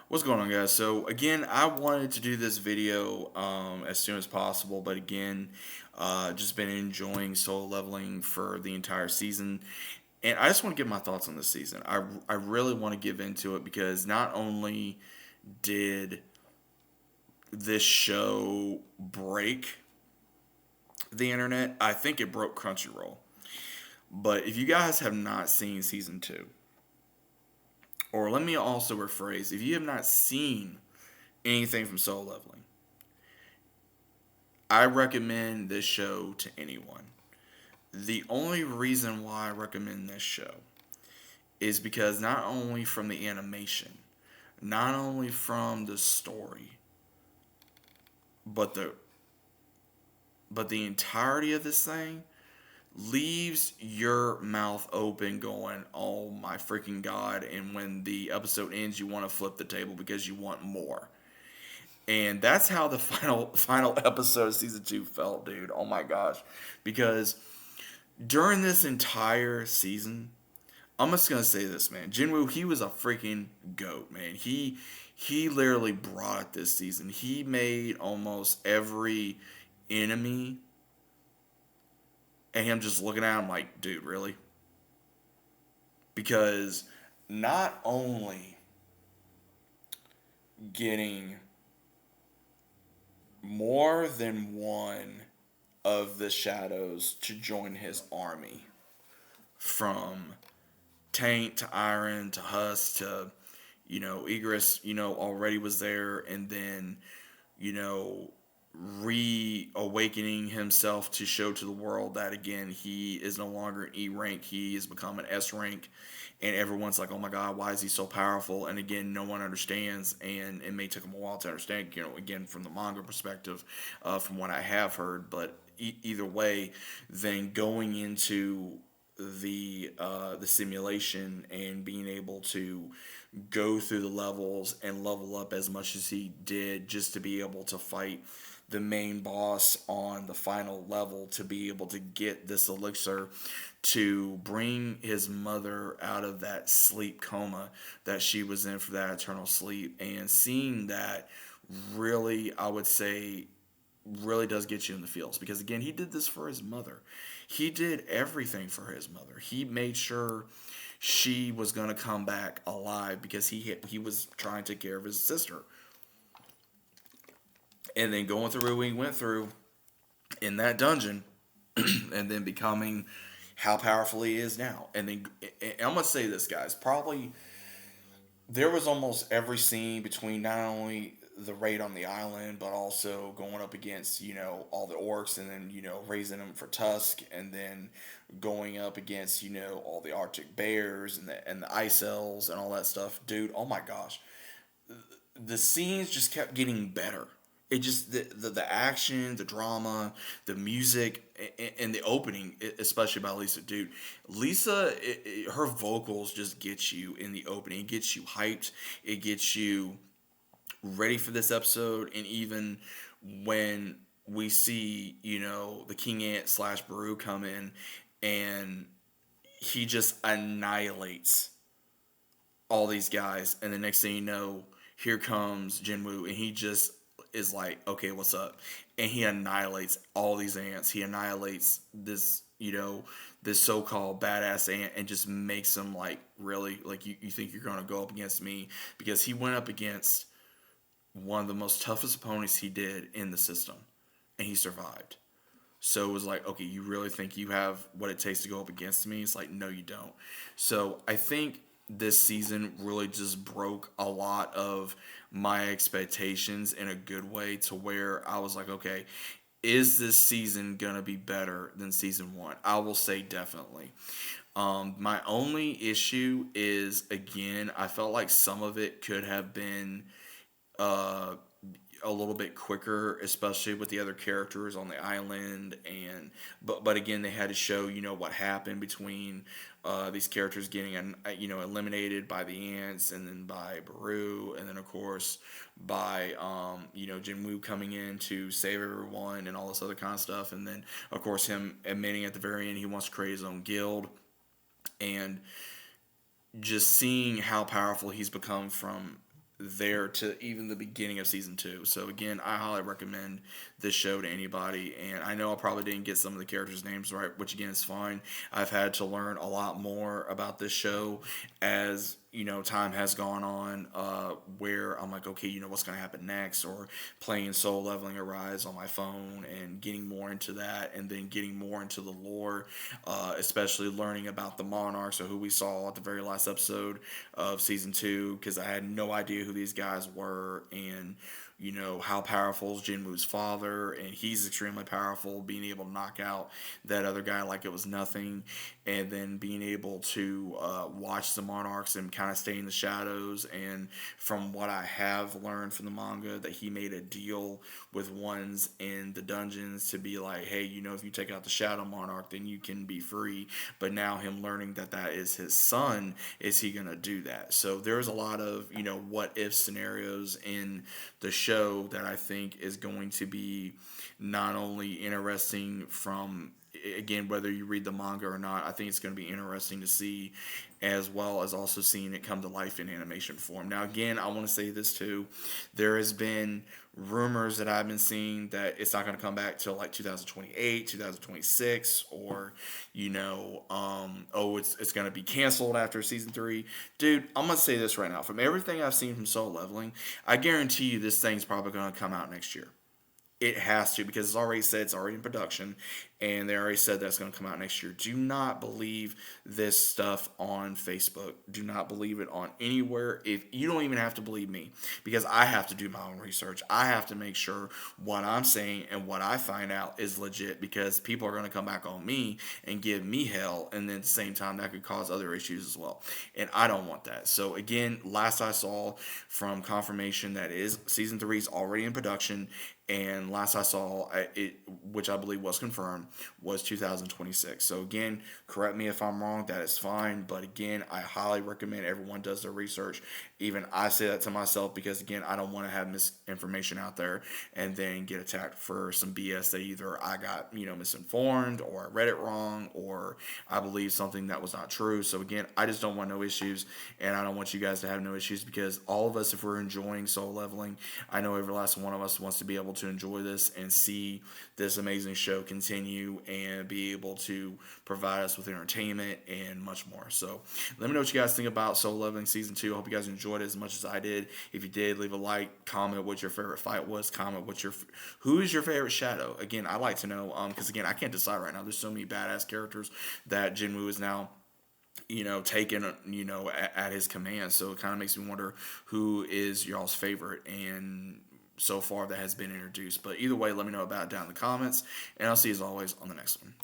What's going on, guys? So again, I wanted to do this video as soon as possible, but again, just been enjoying solo leveling for the entire season, and I just want to give my thoughts on this season. I really want to give into it because not only did this show break the internet, I think it broke Crunchyroll. But if you guys have not seen season two, or let me also rephrase, if you have not seen anything from solo leveling, I recommend this show to anyone. The only reason why I recommend this show is because not only from the animation, not only from the story, but the entirety of this thing leaves your mouth open going, "Oh my freaking god." And when the episode ends, you want to flip the table because you want more. And that's how the final episode of season 2 felt, dude. Oh my gosh. Because during this entire season, I'm just gonna say this, man. Jin-woo, he was a freaking goat, man. He literally brought it this season. He made almost every enemy, and him just looking at him like, dude, really? Because not only getting more than one of the shadows to join his army, from Taint to Iron to Husk to, Egress, already was there, and then, you know, reawakening himself to show to the world that again he is no longer an E rank, he has become an S rank, and everyone's like, oh my god, why is he so powerful? And again, no one understands, and it may take him a while to understand. Again, from the manga perspective, from what I have heard, but either way, then going into the simulation and being able to go through the levels and level up as much as he did just to be able to fight the main boss on the final level, to be able to get this elixir to bring his mother out of that sleep coma that she was in, for that eternal sleep. And seeing that, really, I would say, really does get you in the feels, because again, he did this for his mother. He did everything for his mother. He made sure she was going to come back alive because he was trying to take care of his sister. And then going through what he went through in that dungeon, and then becoming how powerful he is now. And then I'm gonna say this, guys. Probably there was almost every scene between not only the raid on the island, but also going up against all the orcs, and then raising them for Tusk, and then going up against all the Arctic bears and the ice elves and all that stuff. Dude, oh my gosh, the scenes just kept getting better. It just the action, the drama, the music, and the opening, especially by Lisa. Dude, Lisa, her vocals just get you in the opening. It gets you hyped. It gets you ready for this episode. And even when we see the King Ant slash Baru come in, and he just annihilates all these guys, and the next thing you know, here comes Jin-woo, and he just is like, okay, what's up? And he annihilates all these ants. He annihilates this so-called badass ant, and just makes them like, really, like, you think you're going to go up against me? Because he went up against one of the most toughest opponents he did in the system, and he survived. So it was like, okay, you really think you have what it takes to go up against me? It's like, no, you don't. So I think this season really just broke a lot of my expectations in a good way, to where I was like, okay, is this season gonna be better than season one? I will say definitely. My only issue is, again, I felt like some of it could have been uh, a little bit quicker, especially with the other characters on the island. And but again, they had to show what happened between these characters getting eliminated by the ants, and then by Baru, and then of course by Jin-woo coming in to save everyone and all this other kind of stuff. And then of course him admitting at the very end he wants to create his own guild, and just seeing how powerful he's become from there to even the beginning of season two. So again, I highly recommend this show to anybody. And I know I probably didn't get some of the characters' names right, which again is fine. I've had to learn a lot more about this show as time has gone on. Where I'm like, okay, what's going to happen next, or playing Soul Leveling Arise on my phone and getting more into that, and then getting more into the lore, especially learning about the Monarchs, or who we saw at the very last episode of season two, because I had no idea who these guys were, and how powerful is Jin-woo's father, and he's extremely powerful, being able to knock out that other guy like it was nothing, and then being able to watch the Monarchs and kind of stay in the shadows. And from what I have learned from the manga, that he made a deal with ones in the dungeons to be like, hey, if you take out the Shadow Monarch, then you can be free. But now him learning that that is his son, is he gonna do that? So there's a lot of what if scenarios in the show that I think is going to be not only interesting from, again, whether you read the manga or not. I think it's going to be interesting to see, as well as also seeing it come to life in animation form. Now, again, I want to say this too. There has been rumors that I've been seeing that it's not going to come back till like 2028, 2026, or oh, it's going to be canceled after season three. Dude, I'm going to say this right now. From everything I've seen from Soul Leveling, I guarantee you this thing's probably going to come out next year. It has to, because it's already said it's already in production, and they already said that's going to come out next year. Do not believe this stuff on Facebook. Do not believe it on anywhere. If you don't even have to believe me, because I have to do my own research. I have to make sure what I'm saying and what I find out is legit, because people are going to come back on me and give me hell, and then at the same time that could cause other issues as well. And I don't want that. So again, last I saw from confirmation that is season 3 is already in production, and last I saw it, which I believe was confirmed, was 2026. So again, correct me if I'm wrong, that is fine, but again, I highly recommend everyone does their research. Even I say that to myself, because again, I don't want to have misinformation out there and then get attacked for some BS that either I got misinformed, or I read it wrong, or I believe something that was not true. So again, I just don't want no issues, and I don't want you guys to have no issues, because all of us, if we're enjoying Soul Leveling, I know every last one of us wants to be able to enjoy this and see this amazing show continue and be able to provide us with entertainment and much more. So let me know what you guys think about Soul Leveling season 2. I hope you guys enjoyed it as much as I did. If you did, leave a like, comment what your favorite fight was, comment who is your favorite shadow. Again, I like to know, because again, I can't decide right now. There's so many badass characters that Jin-woo is now taken, at his command. So it kind of makes me wonder who is y'all's favorite, and so far that has been introduced. But either way, let me know about it down in the comments, and I'll see you as always on the next one.